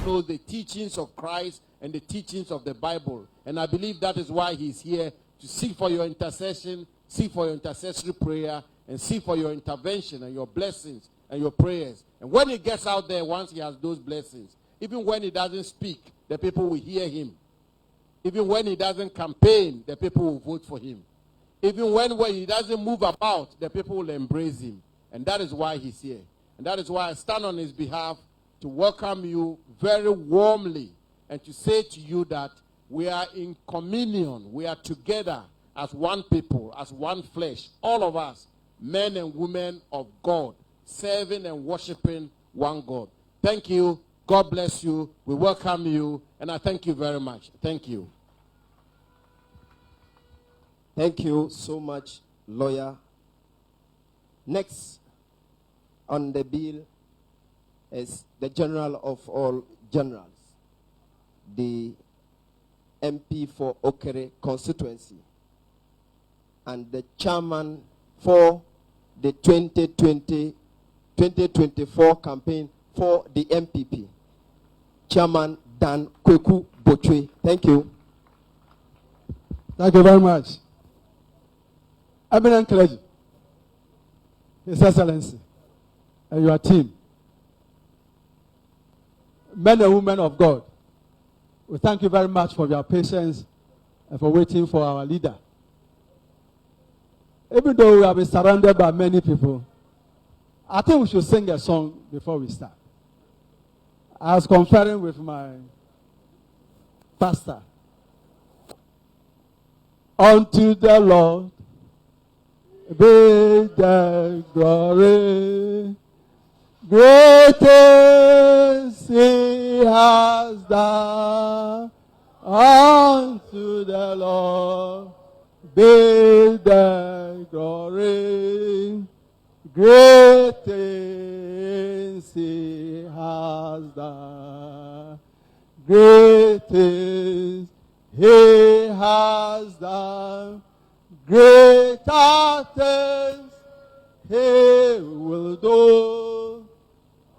knows the teachings of Christ and the teachings of the Bible. And I believe that is why he's here, to seek for your intercession, seek for your intercessory prayer, and seek for your intervention and your blessings and your prayers. And when he gets out there, once he has those blessings, even when he doesn't speak, the people will hear him. Even when he doesn't campaign, the people will vote for him. Even when he doesn't move about, the people will embrace him. And that is why he's here. And that is why I stand on his behalf to welcome you very warmly and to say to you that we are in communion. We are together as one people, as one flesh, all of us, men and women of God, serving and worshiping one God. Thank you. God bless you. We welcome you. And I thank you very much. Thank you. Thank you so much, lawyer. Next on the bill is the general of all generals, the MP for Okere constituency, and the chairman for the 2024 campaign for the MPP, Chairman Dan Kweku Botwe. Thank you. Thank you very much. Eminent clergy, His Excellency, and your team, men and women of God, we thank you very much for your patience and for waiting for our leader. Even though we have been surrounded by many people, I think we should sing a song before we start. I was conferring with my pastor. Unto the Lord be the glory, great things he has done. Unto the Lord be the glory, great things he has done. Great things he has done. Greater things he will do.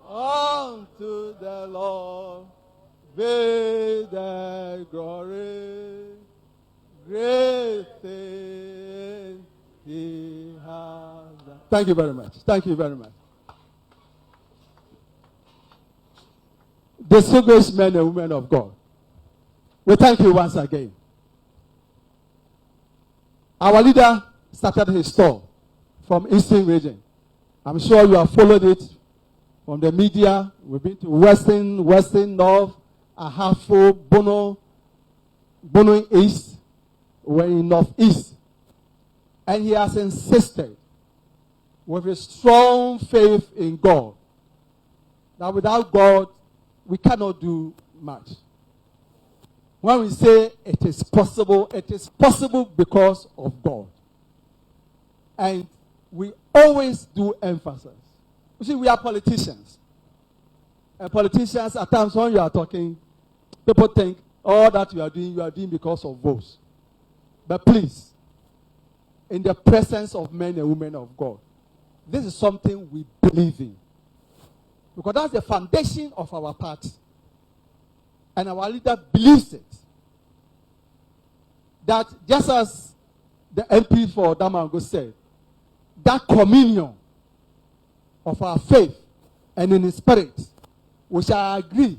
Unto the Lord be the glory. Great things he has done. Thank you very much. Thank you very much. Distinguished men and women of God, we thank you once again. Our leader started his tour from Eastern region. I'm sure you have followed it from the media. We've been to Western, North, Ahafo, Bono East. We're in Northeast. And he has insisted with a strong faith in God that without God, we cannot do much. When we say it is possible because of God. And we always do emphasis. You see, we are politicians. And politicians, at times when you are talking, people think all that you are doing because of votes. But please, in the presence of men and women of God, this is something we believe in. Because that's the foundation of our party. And our leader believes it. That just as the MP for Damango said, that communion of our faith and in the spirit, we shall agree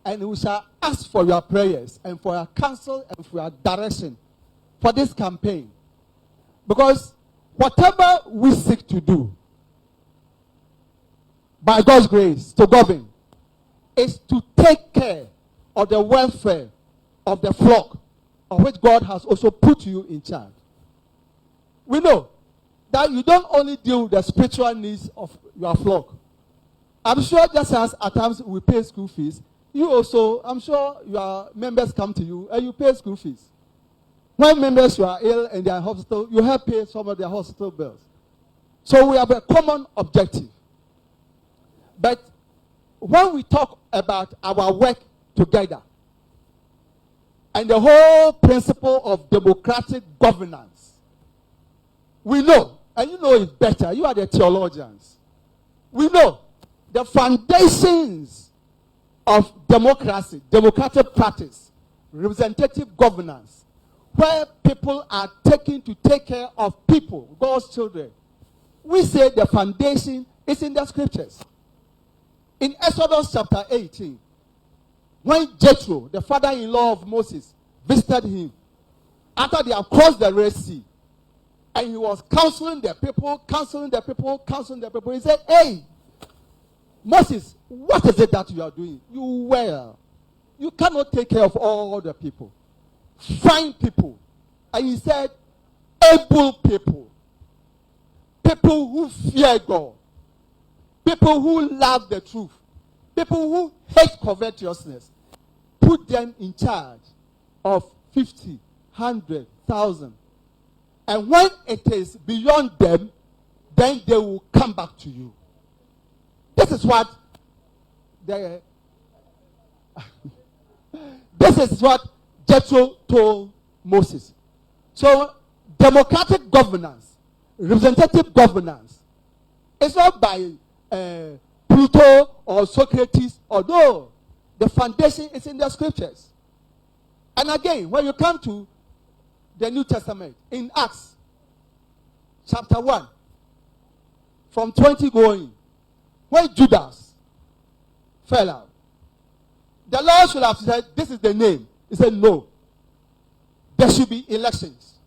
and we shall ask for your prayers and for your counsel and for your direction for this campaign. Because whatever we seek to do, by God's grace, to govern, is to take care of the welfare of the flock of which God has also put you in charge. We know that you don't only deal with the spiritual needs of your flock. I'm sure just as at times we pay school fees, you also, I'm sure your members come to you and you pay school fees. When members are ill and they are in hospital, you help pay some of their hospital bills. So we have a common objective. But when we talk about our work together and the whole principle of democratic governance, we know, and you know it better, you are the theologians, we know the foundations of democracy, democratic practice, representative governance, where people are taken to take care of people, God's children, we say the foundation is in the scriptures. In Exodus chapter 18, when Jethro, the father-in-law of Moses, visited him, after they have crossed the Red Sea, and he was counseling the people, he said, hey, Moses, what is it that you are doing? You cannot take care of all the people. Find people. And he said, able people. People who fear God. People who love the truth. People who hate covetousness. Put them in charge of 50, 100, 1,000. And when it is beyond them, then they will come back to you. This is what Jethro told Moses. So, democratic governance, representative governance, it's not by Pluto or Socrates, although the foundation is in the scriptures. And again, when you come to the New Testament, in Acts chapter 1, from 20 going, when Judas fell out, the Lord should have said, this is the name. He said, no. There should be elections.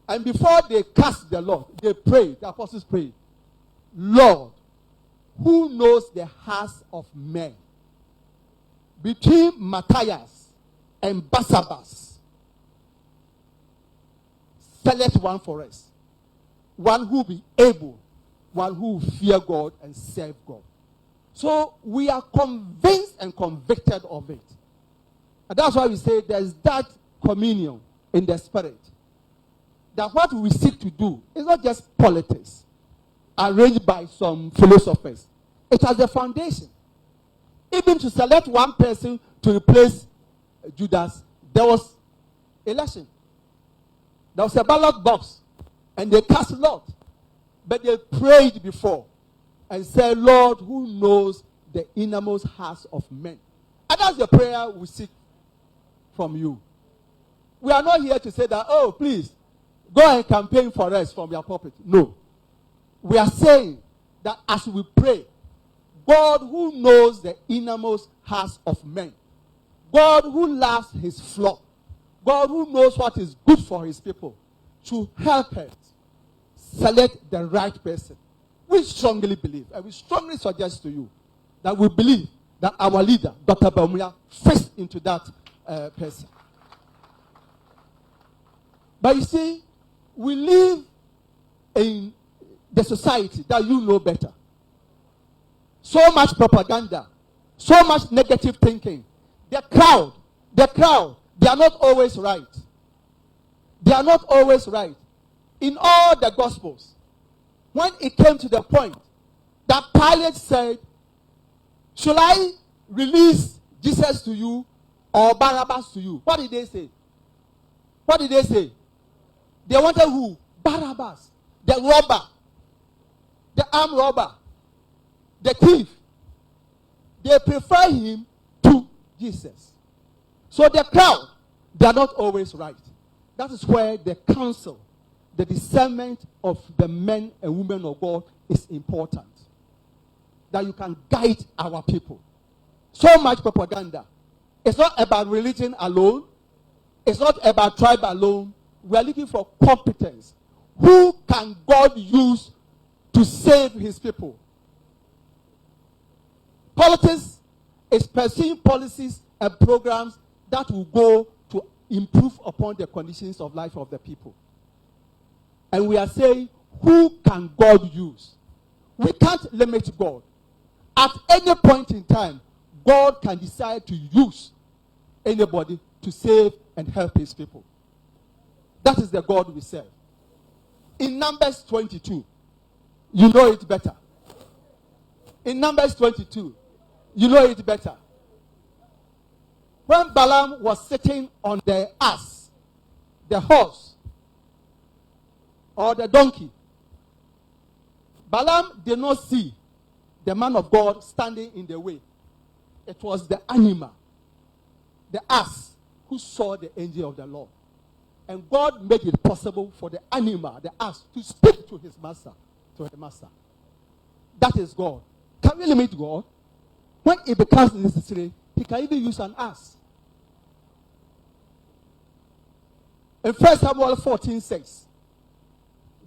And before they cast the Lord, they prayed, the apostles prayed, Lord, who knows the hearts of men? Between Matthias and Barsabbas, select one for us. One who be able, one who fear God and serve God. So we are convinced and convicted of it. And that's why we say there's that communion in the spirit. That what we seek to do is not just politics arranged by some philosophers. It has a foundation. Even to select one person to replace Judas, there was election. There was a ballot box. And they cast lot. But they prayed before and said, Lord, who knows the innermost hearts of men? And that's the prayer we seek from you. We are not here to say that, oh, please, go and campaign for us from your pulpit. No. We are saying that as we pray, God who knows the innermost hearts of men, God who loves his flock, God who knows what is good for his people, to help us select the right person. We strongly believe, and we strongly suggest to you that we believe that our leader, Dr. Bawumia, fits into that person. But you see, we live in the society that you know better. So much propaganda, so much negative thinking. The crowd, they are not always right. They are not always right. In all the Gospels, when it came to the point that Pilate said, shall I release Jesus to you or Barabbas to you? What did they say? What did they say? They wanted who? Barabbas. The robber. The armed robber. The thief. They prefer him to Jesus. So the crowd, they are not always right. That is where the counsel, the discernment of the men and women of God is important. That you can guide our people. So much propaganda. It's not about religion alone. It's not about tribe alone. We are looking for competence. Who can God use to save his people? Politics is pursuing policies and programs that will go to improve upon the conditions of life of the people. And we are saying, who can God use? We can't limit God. At any point in time, God can decide to use anybody to save and help his people. That is the God we serve. In Numbers 22, you know it better. In Numbers 22, you know it better. When Balaam was sitting on the ass, the horse, or the donkey, Balaam did not see the man of God standing in the way. it was the animal, the ass, who saw the angel of the Lord. And God made it possible for the animal, the ass, to speak to his master, to the master. That is God. Can we limit God? When it becomes necessary, he can even use an ass. In 1 Samuel 14:6,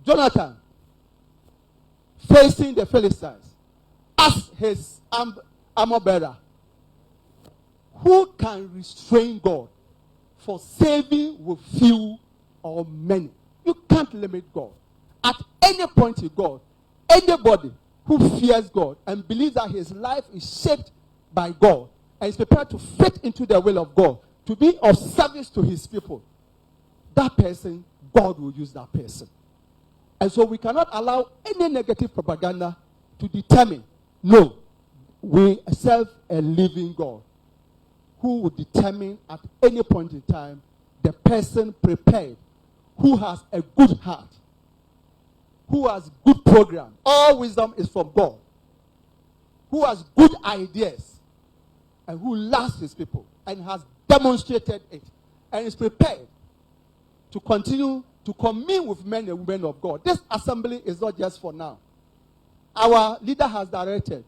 Jonathan, facing the Philistines, asked his armor bearer, who can restrain God for saving with few or many? You can't limit God. At any point in God, anybody who fears God and believes that his life is shaped by God and is prepared to fit into the will of God, to be of service to his people, that person, God will use that person. And so we cannot allow any negative propaganda to determine. No, we serve a living God who will determine at any point in time the person prepared, who has a good heart, who has good program. All wisdom is from God. Who has good ideas and who loves his people and has demonstrated it and is prepared to continue to commune with men and women of God. This assembly is not just for now. Our leader has directed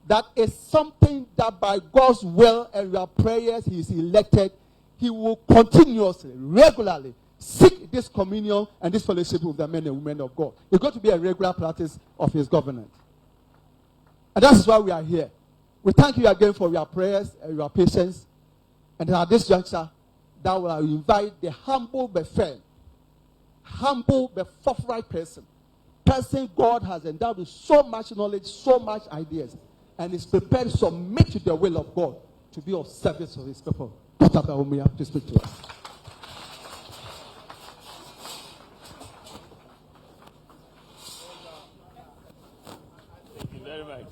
that is something that by God's will and your prayers he is elected. He will continuously, regularly seek this communion and this fellowship with the men and women of God. It's going to be a regular practice of his government. And that is why we are here. We thank you again for your prayers and your patience. And at this juncture, that will invite the humble but firm, humble but forthright person God has endowed with so much knowledge, so much ideas, and is prepared to submit to the will of God to be of service to his people. Dr. Bawumia, to speak to us. Thank you very much.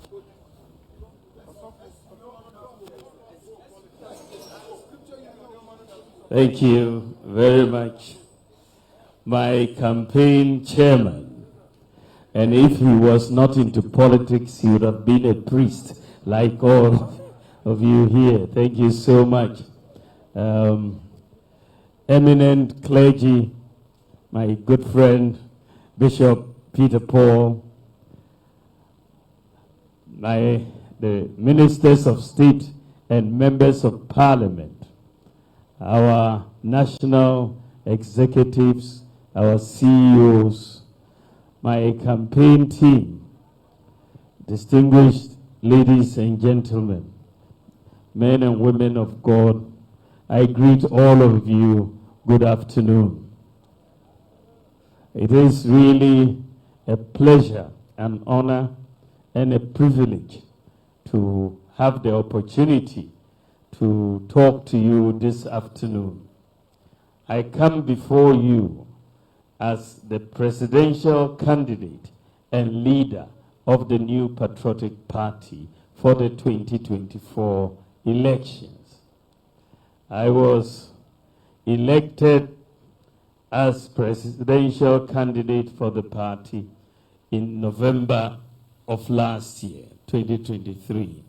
Thank you very much, my campaign chairman. And if he was not into politics, he would have been a priest like all of you here. Thank you so much. Eminent clergy, my good friend, Bishop Peter Paul, the ministers of state and members of parliament, our national executives, our CEOs, my campaign team, distinguished ladies and gentlemen, men and women of God, I greet all of you. Good afternoon. It is really a pleasure, an honor, and a privilege to have the opportunity to talk to you this afternoon. I come before you as the presidential candidate and leader of the New Patriotic Party for the 2024 elections. I was elected as presidential candidate for the party in November of last year, 2023.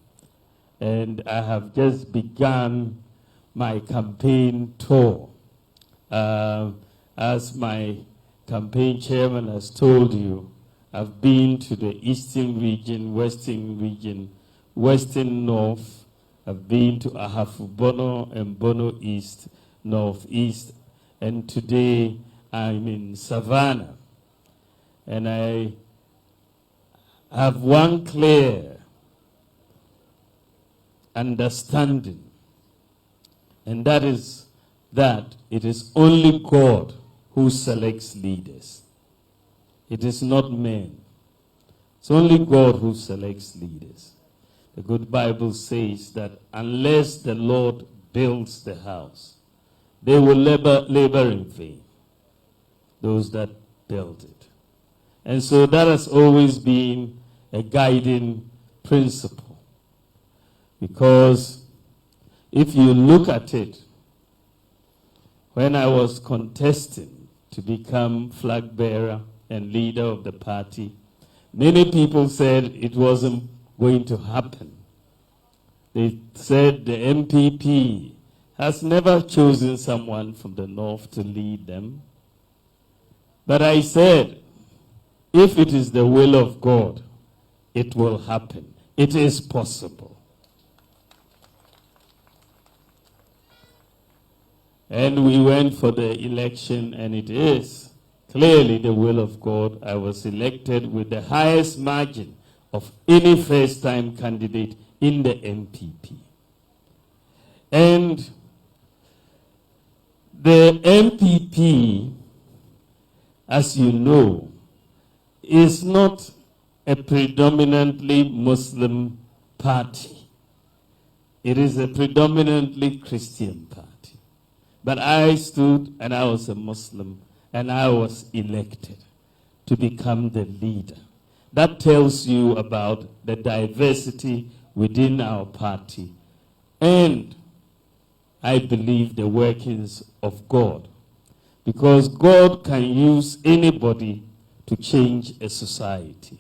And I have just begun my campaign tour. As my campaign chairman has told you, I've been to the Eastern region, Western region, Western North. I've been to Ahafo-Bono and Bono East, Northeast, and today I'm in Savannah. And I have one clear understanding, and that is that it is only God who selects leaders. It is not men. It's only God who selects leaders. The good Bible says that unless the Lord builds the house, they will labor in vain, those that build it. And so that has always been a guiding principle. Because if you look at it, when I was contesting to become flag bearer and leader of the party, many people said it wasn't going to happen. they said the MPP has never chosen someone from the north to lead them. But I said, if it is the will of God, it will happen. It is possible. And we went for the election, and it is clearly the will of God. I was elected with the highest margin of any first-time candidate in the MPP. And the MPP, as you know, is not a predominantly Muslim party. It is a predominantly Christian party. But I stood, and I was a Muslim, and I was elected to become the leader. That tells you about the diversity within our party, and I believe the workings of God, because God can use anybody to change a society.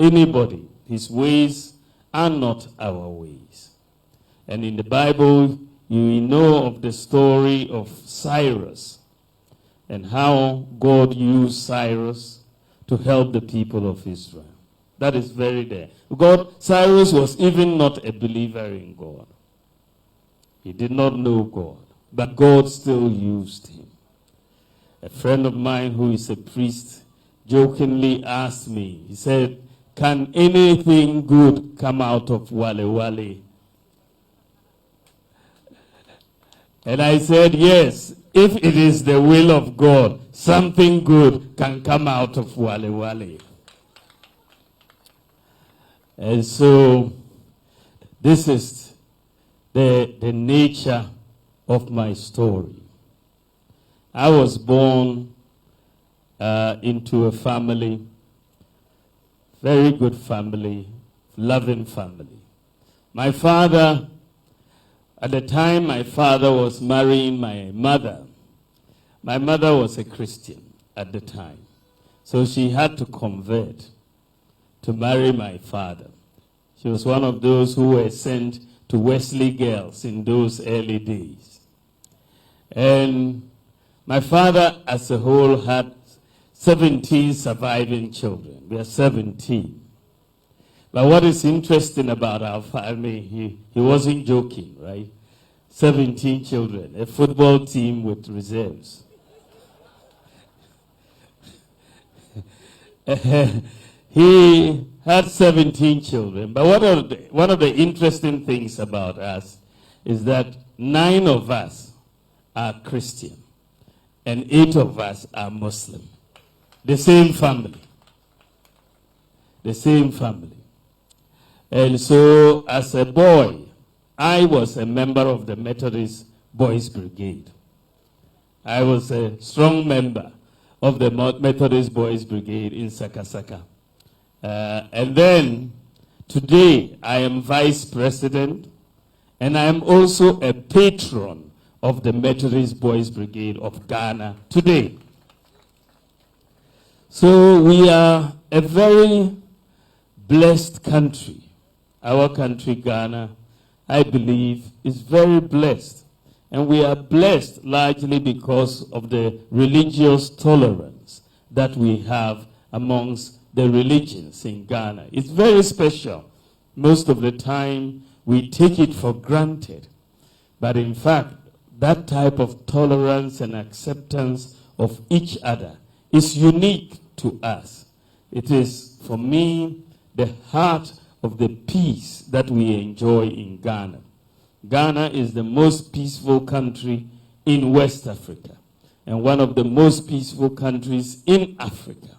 Anybody. His ways are not our ways. And in the Bible, you know of the story of Cyrus and how God used Cyrus to help the people of Israel. That is very there. Cyrus was even not a believer in God. He did not know God, but God still used him. A friend of mine who is a priest jokingly asked me, he said, "Can anything good come out of Wale Wale?" And I said, yes, if it is the will of God, something good can come out of Wale Wale. And so this is the nature of my story. I was born into a family, very good family, loving family. My father, at the time my father was marrying my mother was a Christian at the time. So she had to convert to marry my father. She was one of those who were sent to Wesley girls in those early days. And my father as a whole had 17 surviving children. We are 17. But what is interesting about our family, he wasn't joking, right? 17 children, a football team with reserves. He had 17 children. But one of the interesting things about us is that 9 of us are Christian and 8 of us are Muslim. The same family. The same family. And so, as a boy, I was a member of the Methodist Boys Brigade. I was a strong member of the Methodist Boys Brigade in Sakasaka. And then, today, I am vice president, and I am also a patron of the Methodist Boys Brigade of Ghana today. So, we are a very blessed country. Our country, Ghana, I believe, is very blessed. And we are blessed largely because of the religious tolerance that we have amongst the religions in Ghana. It's very special. Most of the time, we take it for granted. But in fact, that type of tolerance and acceptance of each other is unique to us. It is, for me, the heart of the peace that we enjoy in Ghana. Ghana is the most peaceful country in West Africa and one of the most peaceful countries in Africa.